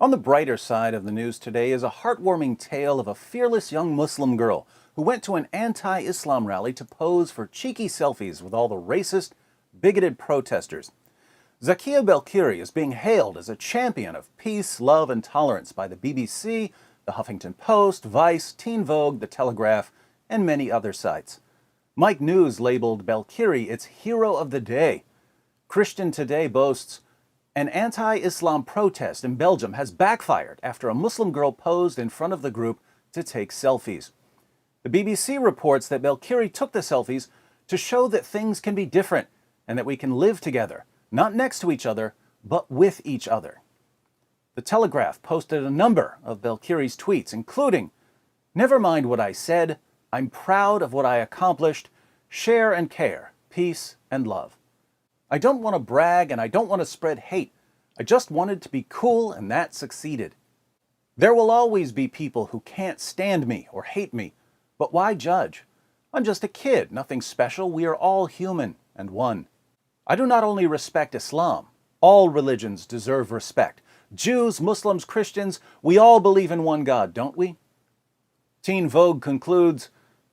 On the brighter side of the news today is a heartwarming tale of a fearless young Muslim girl who went to an anti-Islam rally to pose for cheeky selfies with all the racist, bigoted protesters. Zakia Belkhiri is being hailed as a champion of peace, love, and tolerance by the BBC, the Huffington Post, Vice, Teen Vogue, The Telegraph, and many other sites. Mike News labeled Belkhiri its hero of the day. Christian Today boasts, an anti-Islam protest in Belgium has backfired after a Muslim girl posed in front of the group to take selfies. The BBC reports that Belkhiri took the selfies to show that things can be different and that we can live together, not next to each other, but with each other. The Telegraph posted a number of Belkhiri's tweets, including, "Never mind what I said, I'm proud of what I accomplished, share and care, peace and love. I don't want to brag and I don't want to spread hate. I just wanted to be cool and that succeeded. There will always be people who can't stand me or hate me, but why judge? I'm just a kid, nothing special. We are all human and one. I do not only respect Islam. All religions deserve respect. Jews, Muslims, Christians, we all believe in one God, don't we?" Teen Vogue concludes,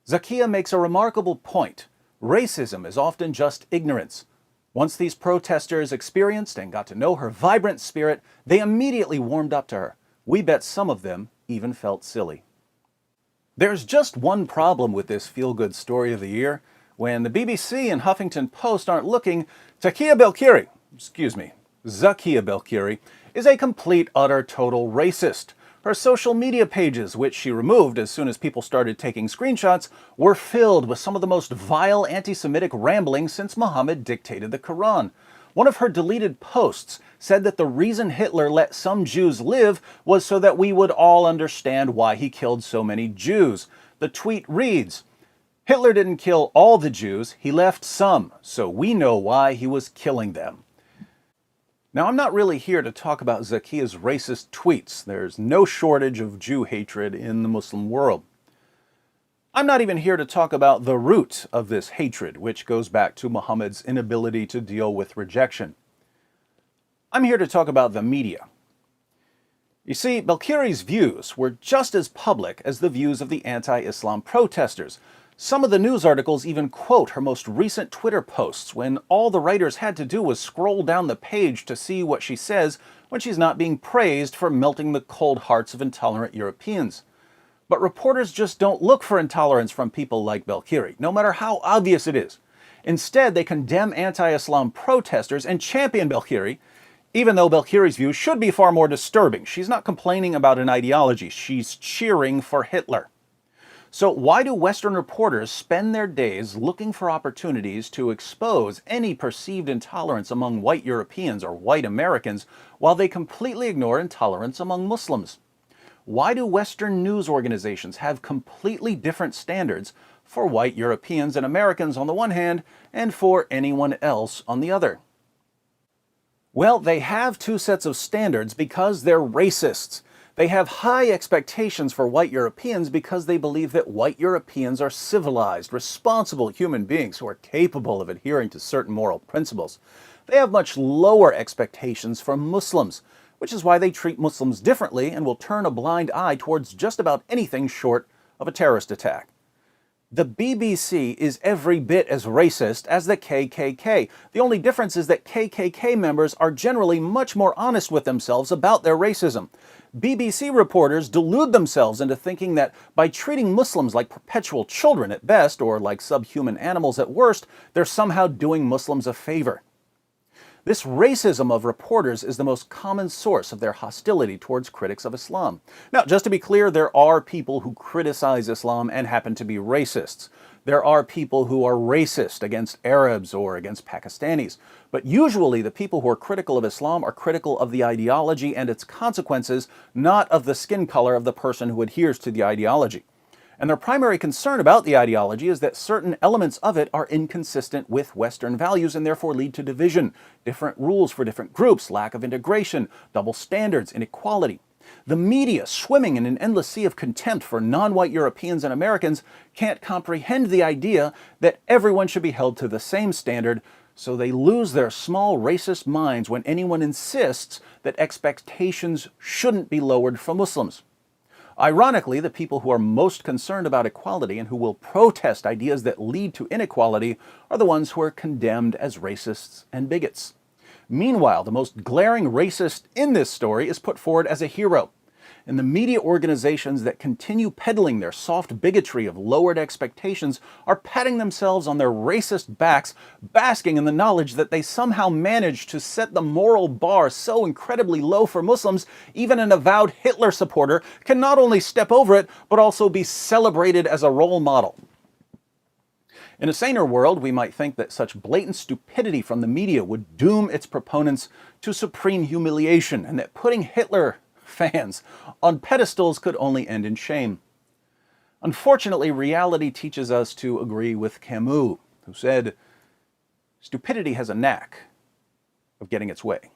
"Zakia makes a remarkable point. Racism is often just ignorance. Once these protesters experienced and got to know her vibrant spirit, they immediately warmed up to her. We bet some of them even felt silly." There's just one problem with this feel-good story of the year. When the BBC and Huffington Post aren't looking, Zakia Belkhiri is a complete, utter, total racist. Her social media pages, which she removed as soon as people started taking screenshots, were filled with some of the most vile anti-Semitic rambling since Muhammad dictated the Quran. One of her deleted posts said that the reason Hitler let some Jews live was so that we would all understand why he killed so many Jews. The tweet reads, "Hitler didn't kill all the Jews, he left some, so we know why he was killing them." Now, I'm not really here to talk about Zakia's racist tweets. There's no shortage of Jew hatred in the Muslim world. I'm not even here to talk about the root of this hatred, which goes back to Muhammad's inability to deal with rejection. I'm here to talk about the media. You see, Belkhiri's views were just as public as the views of the anti-Islam protesters. Some of the news articles even quote her most recent Twitter posts when all the writers had to do was scroll down the page to see what she says when she's not being praised for melting the cold hearts of intolerant Europeans. But reporters just don't look for intolerance from people like Belkhiri, no matter how obvious it is. Instead, they condemn anti-Islam protesters and champion Belkhiri, even though Belkhiri's view should be far more disturbing. She's not complaining about an ideology, she's cheering for Hitler. So why do Western reporters spend their days looking for opportunities to expose any perceived intolerance among white Europeans or white Americans while they completely ignore intolerance among Muslims? Why do Western news organizations have completely different standards for white Europeans and Americans on the one hand and for anyone else on the other? Well, they have two sets of standards because they're racists. They have high expectations for white Europeans because they believe that white Europeans are civilized, responsible human beings who are capable of adhering to certain moral principles. They have much lower expectations for Muslims, which is why they treat Muslims differently and will turn a blind eye towards just about anything short of a terrorist attack. The BBC is every bit as racist as the KKK. The only difference is that KKK members are generally much more honest with themselves about their racism. BBC reporters delude themselves into thinking that by treating Muslims like perpetual children at best, or like subhuman animals at worst, they're somehow doing Muslims a favor. This racism of reporters is the most common source of their hostility towards critics of Islam. Now, just to be clear, there are people who criticize Islam and happen to be racists. There are people who are racist against Arabs or against Pakistanis. But usually the people who are critical of Islam are critical of the ideology and its consequences, not of the skin color of the person who adheres to the ideology. And their primary concern about the ideology is that certain elements of it are inconsistent with Western values and therefore lead to division, different rules for different groups, lack of integration, double standards, inequality. The media, swimming in an endless sea of contempt for non-white Europeans and Americans, can't comprehend the idea that everyone should be held to the same standard, so they lose their small racist minds when anyone insists that expectations shouldn't be lowered for Muslims. Ironically, the people who are most concerned about equality and who will protest ideas that lead to inequality are the ones who are condemned as racists and bigots. Meanwhile, the most glaring racist in this story is put forward as a hero. And the media organizations that continue peddling their soft bigotry of lowered expectations are patting themselves on their racist backs, basking in the knowledge that they somehow managed to set the moral bar so incredibly low for Muslims, even an avowed Hitler supporter can not only step over it, but also be celebrated as a role model. In a saner world, we might think that such blatant stupidity from the media would doom its proponents to supreme humiliation, and that putting Hitler fans on pedestals could only end in shame. Unfortunately, reality teaches us to agree with Camus, who said, "Stupidity has a knack of getting its way."